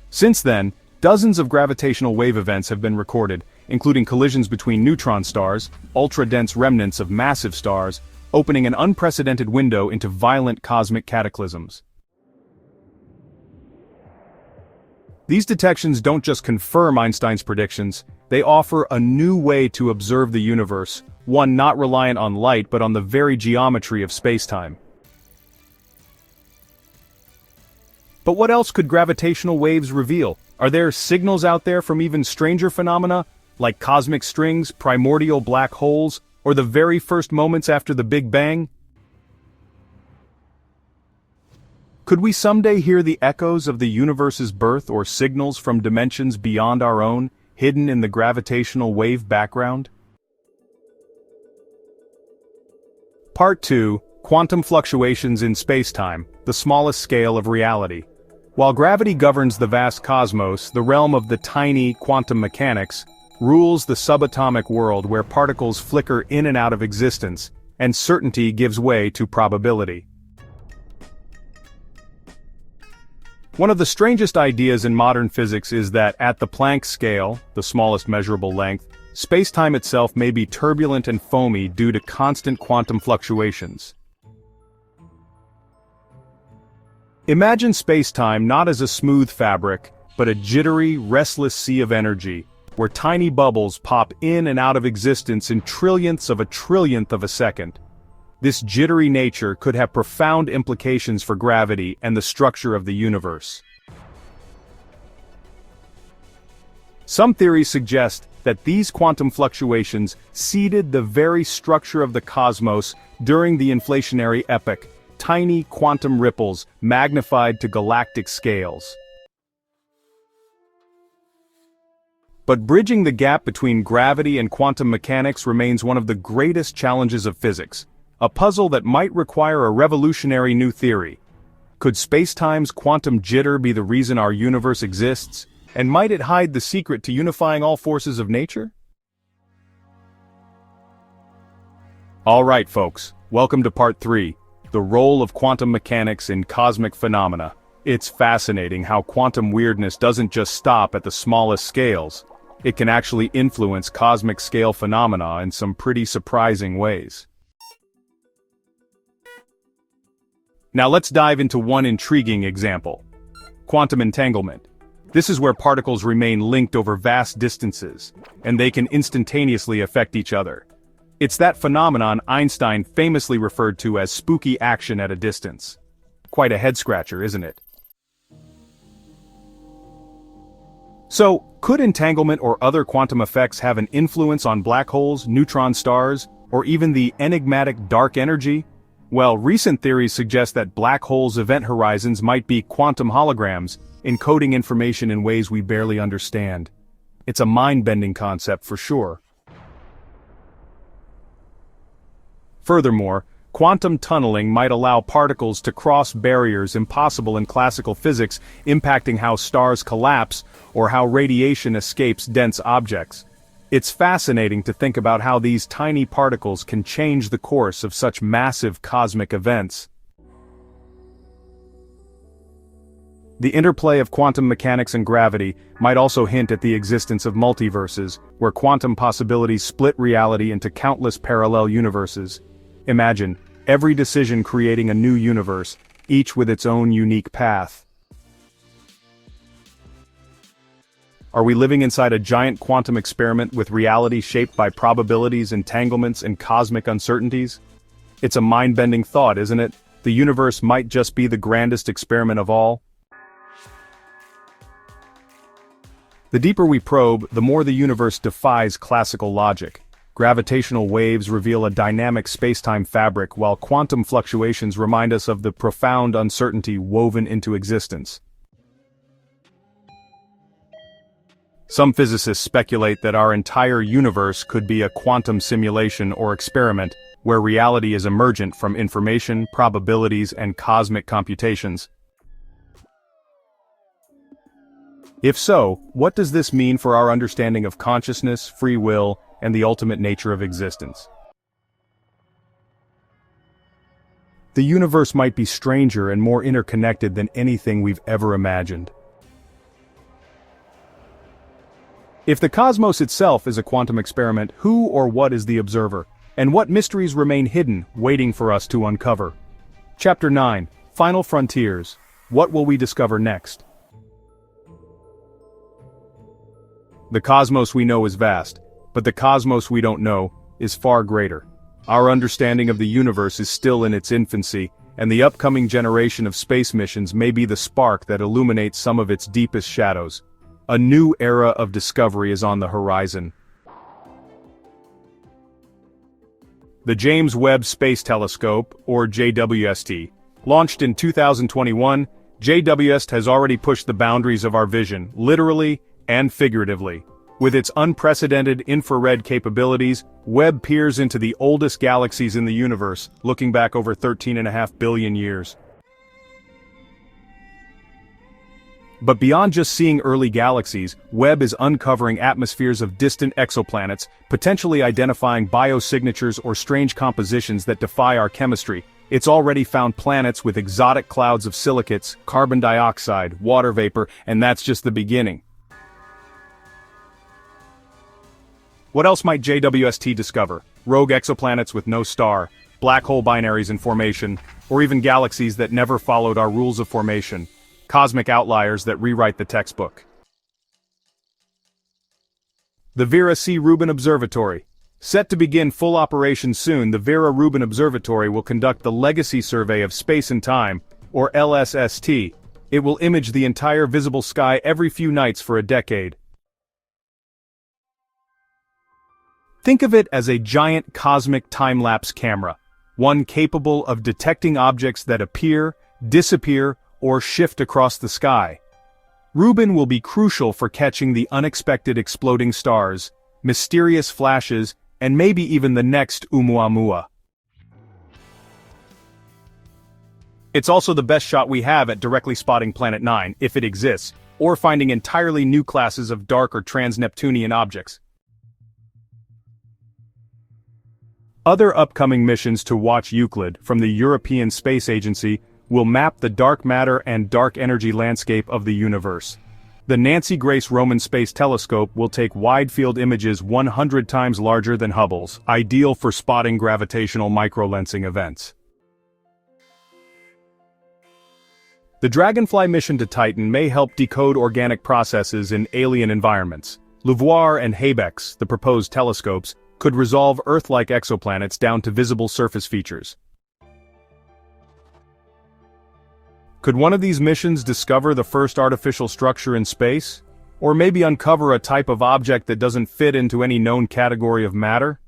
Since then, dozens of gravitational wave events have been recorded, including collisions between neutron stars, ultra-dense remnants of massive stars, opening an unprecedented window into violent cosmic cataclysms. These detections don't just confirm Einstein's predictions, they offer a new way to observe the universe, one not reliant on light but on the very geometry of spacetime. But what else could gravitational waves reveal? Are there signals out there from even stranger phenomena, like cosmic strings, primordial black holes, or the very first moments after the Big Bang? Could we someday hear the echoes of the universe's birth or signals from dimensions beyond our own, hidden in the gravitational wave background? Part 2. Quantum fluctuations in spacetime, the smallest scale of reality. While gravity governs the vast cosmos, the realm of the tiny quantum mechanics rules the subatomic world where particles flicker in and out of existence, and certainty gives way to probability. One of the strangest ideas in modern physics is that at the Planck scale, the smallest measurable length, spacetime itself may be turbulent and foamy due to constant quantum fluctuations. Imagine spacetime not as a smooth fabric, but a jittery, restless sea of energy, where tiny bubbles pop in and out of existence in trillionths of a trillionth of a second. This jittery nature could have profound implications for gravity and the structure of the universe. Some theories suggest that these quantum fluctuations seeded the very structure of the cosmos during the inflationary epoch, tiny quantum ripples magnified to galactic scales. But bridging the gap between gravity and quantum mechanics remains one of the greatest challenges of physics. A puzzle that might require a revolutionary new theory. Could spacetime's quantum jitter be the reason our universe exists, and might it hide the secret to unifying all forces of nature? Alright folks, welcome to part 3, the role of quantum mechanics in cosmic phenomena. It's fascinating how quantum weirdness doesn't just stop at the smallest scales. It can actually influence cosmic scale phenomena in some pretty surprising ways. Now let's dive into one intriguing example. Quantum entanglement. This is where particles remain linked over vast distances, and they can instantaneously affect each other. It's that phenomenon Einstein famously referred to as spooky action at a distance. Quite a head-scratcher, isn't it? So, could entanglement or other quantum effects have an influence on black holes, neutron stars, or even the enigmatic dark energy? Well, recent theories suggest that black holes' event horizons might be quantum holograms, encoding information in ways we barely understand. It's a mind-bending concept for sure. Furthermore, quantum tunneling might allow particles to cross barriers impossible in classical physics, impacting how stars collapse or how radiation escapes dense objects. It's fascinating to think about how these tiny particles can change the course of such massive cosmic events. The interplay of quantum mechanics and gravity might also hint at the existence of multiverses, where quantum possibilities split reality into countless parallel universes. Imagine, every decision creating a new universe, each with its own unique path. Are we living inside a giant quantum experiment with reality shaped by probabilities, entanglements, and cosmic uncertainties? It's a mind-bending thought, isn't it? The universe might just be the grandest experiment of all. The deeper we probe, the more the universe defies classical logic. Gravitational waves reveal a dynamic space-time fabric, while quantum fluctuations remind us of the profound uncertainty woven into existence. Some physicists speculate that our entire universe could be a quantum simulation or experiment, where reality is emergent from information, probabilities, and cosmic computations. If so, what does this mean for our understanding of consciousness, free will, and the ultimate nature of existence? The universe might be stranger and more interconnected than anything we've ever imagined. If the cosmos itself is a quantum experiment, who or what is the observer? And what mysteries remain hidden, waiting for us to uncover? Chapter 9, Final Frontiers. What will we discover next? The cosmos we know is vast, but the cosmos we don't know is far greater. Our understanding of the universe is still in its infancy, and the upcoming generation of space missions may be the spark that illuminates some of its deepest shadows. A new era of discovery is on the horizon. The James Webb Space Telescope, or JWST, launched in 2021, JWST has already pushed the boundaries of our vision, literally and figuratively. With its unprecedented infrared capabilities, Webb peers into the oldest galaxies in the universe, looking back over 13.5 billion years. But beyond just seeing early galaxies, Webb is uncovering atmospheres of distant exoplanets, potentially identifying biosignatures or strange compositions that defy our chemistry. It's already found planets with exotic clouds of silicates, carbon dioxide, water vapor, and that's just the beginning. What else might JWST discover? Rogue exoplanets with no star, black hole binaries in formation, or even galaxies that never followed our rules of formation. Cosmic outliers that rewrite the textbook. The Vera C. Rubin Observatory. Set to begin full operation soon, the Vera Rubin Observatory will conduct the Legacy Survey of Space and Time, or LSST. It will image the entire visible sky every few nights for a decade. Think of it as a giant cosmic time-lapse camera, one capable of detecting objects that appear, disappear, or shift across the sky. Rubin will be crucial for catching the unexpected exploding stars, mysterious flashes, and maybe even the next Oumuamua. It's also the best shot we have at directly spotting Planet 9, if it exists, or finding entirely new classes of dark or trans-Neptunian objects. Other upcoming missions to watch Euclid from the European Space Agency will map the dark matter and dark energy landscape of the universe. The Nancy Grace Roman Space Telescope will take wide-field images 100 times larger than Hubble's, ideal for spotting gravitational microlensing events. The Dragonfly mission to Titan may help decode organic processes in alien environments. LUVOIR and HABEX, the proposed telescopes, could resolve Earth-like exoplanets down to visible surface features. Could one of these missions discover the first artificial structure in space? Or maybe uncover a type of object that doesn't fit into any known category of matter?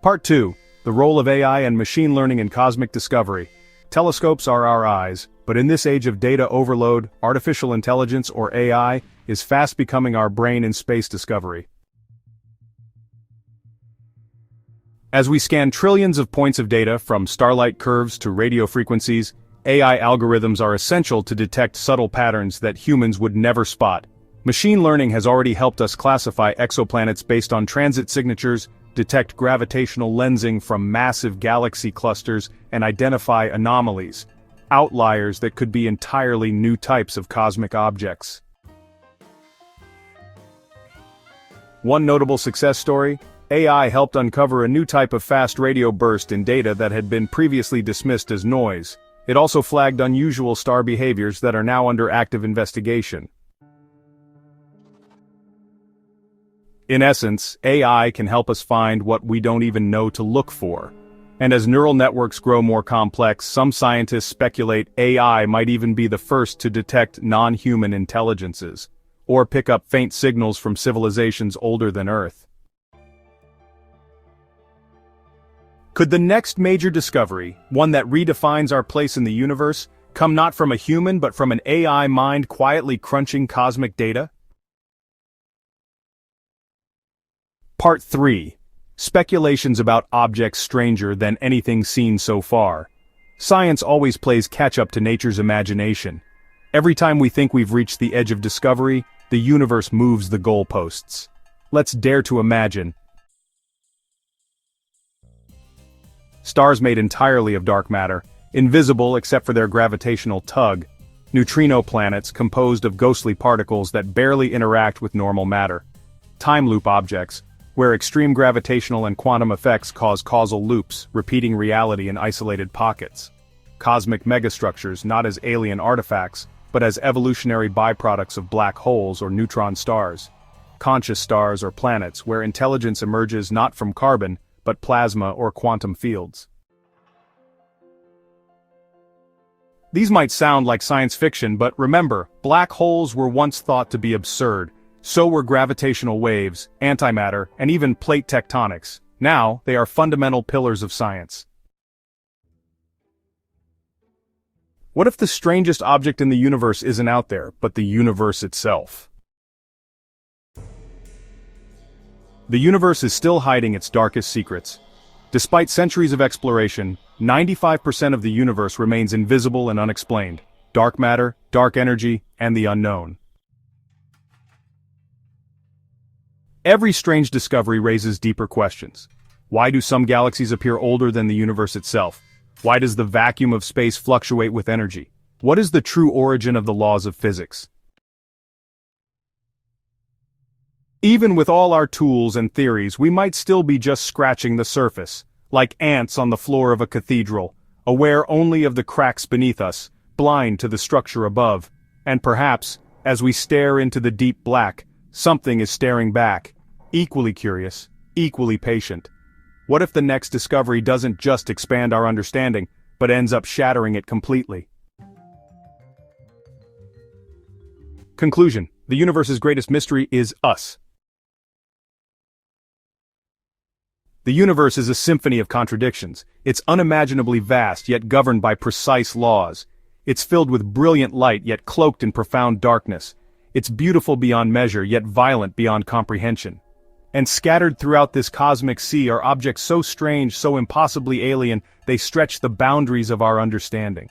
Part 2. The role of AI and machine learning in cosmic discovery. Telescopes are our eyes, but in this age of data overload, artificial intelligence, or AI, is fast becoming our brain in space discovery. As we scan trillions of points of data from starlight curves to radio frequencies, AI algorithms are essential to detect subtle patterns that humans would never spot. Machine learning has already helped us classify exoplanets based on transit signatures, detect gravitational lensing from massive galaxy clusters, and identify anomalies, outliers that could be entirely new types of cosmic objects. One notable success story: AI helped uncover a new type of fast radio burst in data that had been previously dismissed as noise. It also flagged unusual star behaviors that are now under active investigation. In essence, AI can help us find what we don't even know to look for. And as neural networks grow more complex, some scientists speculate AI might even be the first to detect non-human intelligences, or pick up faint signals from civilizations older than Earth. Could the next major discovery, one that redefines our place in the universe, come not from a human but from an AI mind quietly crunching cosmic data? Part 3. Speculations about objects stranger than anything seen so far. Science always plays catch-up to nature's imagination. Every time we think we've reached the edge of discovery, the universe moves the goalposts. Let's dare to imagine. Stars made entirely of dark matter, invisible except for their gravitational tug. Neutrino planets composed of ghostly particles that barely interact with normal matter. Time loop objects, where extreme gravitational and quantum effects cause causal loops, repeating reality in isolated pockets. Cosmic megastructures not as alien artifacts, but as evolutionary byproducts of black holes or neutron stars. Conscious stars or planets where intelligence emerges not from carbon, but plasma or quantum fields. These might sound like science fiction, but remember, black holes were once thought to be absurd. So were gravitational waves, antimatter, and even plate tectonics. Now, they are fundamental pillars of science. What if the strangest object in the universe isn't out there, but the universe itself? The universe is still hiding its darkest secrets. Despite centuries of exploration, 95% of the universe remains invisible and unexplained. Dark matter, dark energy, and the unknown. Every strange discovery raises deeper questions. Why do some galaxies appear older than the universe itself? Why does the vacuum of space fluctuate with energy? What is the true origin of the laws of physics? Even with all our tools and theories, we might still be just scratching the surface, like ants on the floor of a cathedral, aware only of the cracks beneath us, blind to the structure above. And perhaps, as we stare into the deep black, something is staring back, equally curious, equally patient. What if the next discovery doesn't just expand our understanding, but ends up shattering it completely? Conclusion: the universe's greatest mystery is us. The universe is a symphony of contradictions. It's unimaginably vast yet governed by precise laws. It's filled with brilliant light yet cloaked in profound darkness. It's beautiful beyond measure yet violent beyond comprehension. And scattered throughout this cosmic sea are objects so strange, so impossibly alien, they stretch the boundaries of our understanding.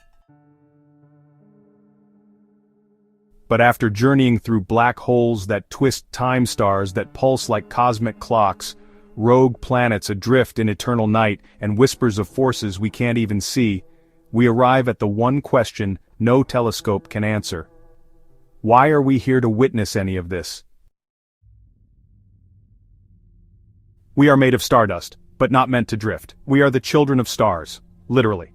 But after journeying through black holes that twist time stars that pulse like cosmic clocks, rogue planets adrift in eternal night, and whispers of forces we can't even see, we arrive at the one question no telescope can answer. Why are we here to witness any of this? We are made of stardust, but not meant to drift. We are the children of stars, literally.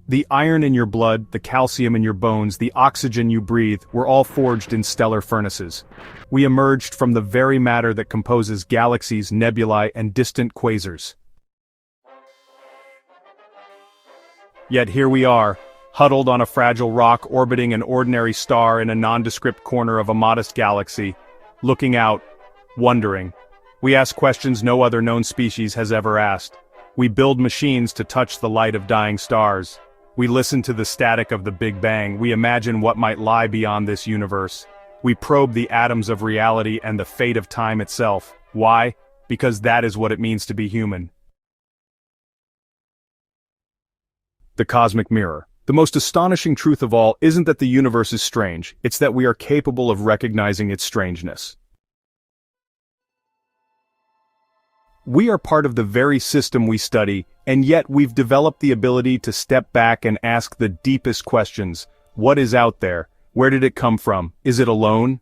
The iron in your blood, the calcium in your bones, the oxygen you breathe, were all forged in stellar furnaces. We emerged from the very matter that composes galaxies, nebulae, and distant quasars. Yet here we are, huddled on a fragile rock orbiting an ordinary star in a nondescript corner of a modest galaxy, looking out, wondering. We ask questions no other known species has ever asked. We build machines to touch the light of dying stars. We listen to the static of the Big Bang. We imagine what might lie beyond this universe. We probe the atoms of reality and the fate of time itself. Why? Because that is what it means to be human. The cosmic mirror. The most astonishing truth of all isn't that the universe is strange, it's that we are capable of recognizing its strangeness. We are part of the very system we study, and yet we've developed the ability to step back and ask the deepest questions. What is out there? Where did it come from? Is it alone?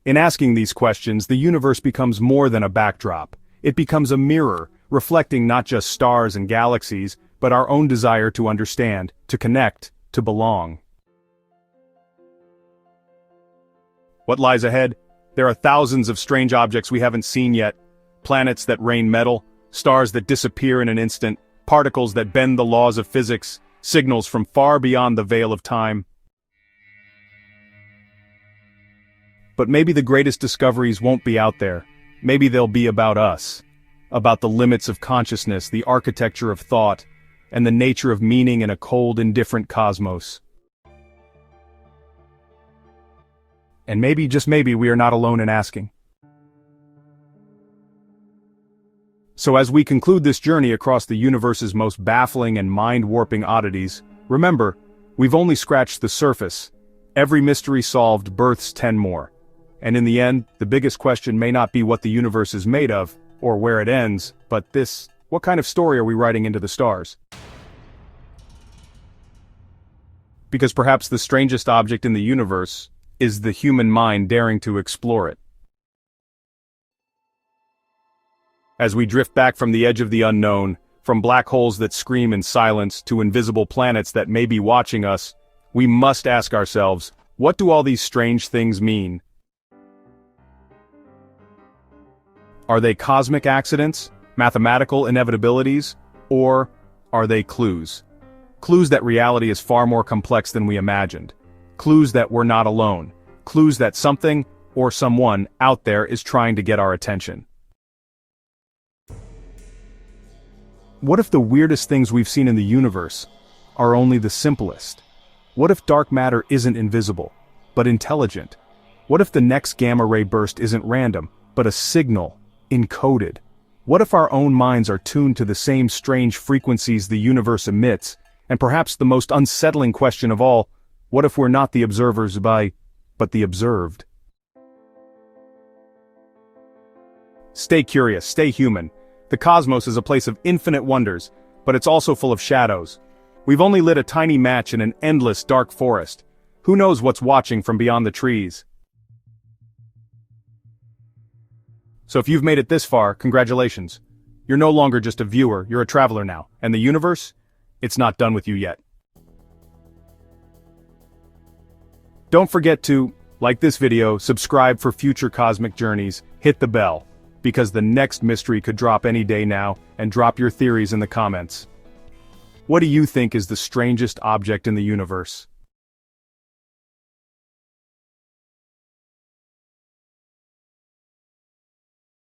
In asking these questions, the universe becomes more than a backdrop. It becomes a mirror, reflecting not just stars and galaxies, but our own desire to understand, to connect, to belong. What lies ahead? There are thousands of strange objects we haven't seen yet. Planets that rain metal, stars that disappear in an instant, particles that bend the laws of physics, signals from far beyond the veil of time. But maybe the greatest discoveries won't be out there. Maybe they'll be about us. About the limits of consciousness, the architecture of thought, and the nature of meaning in a cold, indifferent cosmos. And maybe, just maybe, we are not alone in asking. So as we conclude this journey across the universe's most baffling and mind-warping oddities, remember, we've only scratched the surface. Every mystery solved births 10 more. And in the end, the biggest question may not be what the universe is made of, or where it ends, but this: what kind of story are we writing into the stars? Because perhaps the strangest object in the universe is the human mind daring to explore it. As we drift back from the edge of the unknown, from black holes that scream in silence to invisible planets that may be watching us, we must ask ourselves, what do all these strange things mean? Are they cosmic accidents, mathematical inevitabilities, or are they clues? Clues that reality is far more complex than we imagined. Clues that we're not alone. Clues that something, or someone, out there is trying to get our attention. What if the weirdest things we've seen in the universe are only the simplest? What if dark matter isn't invisible, but intelligent? What if the next gamma-ray burst isn't random, but a signal, encoded? What if our own minds are tuned to the same strange frequencies the universe emits? And perhaps the most unsettling question of all, what if we're not the observers but the observed? Stay curious, stay human. The cosmos is a place of infinite wonders, but it's also full of shadows. We've only lit a tiny match in an endless dark forest. Who knows what's watching from beyond the trees? So if you've made it this far, congratulations. You're no longer just a viewer, you're a traveler now. And the universe? It's not done with you yet. Don't forget to like this video, subscribe for future cosmic journeys, hit the bell, because the next mystery could drop any day now, and drop your theories in the comments. What do you think is the strangest object in the universe?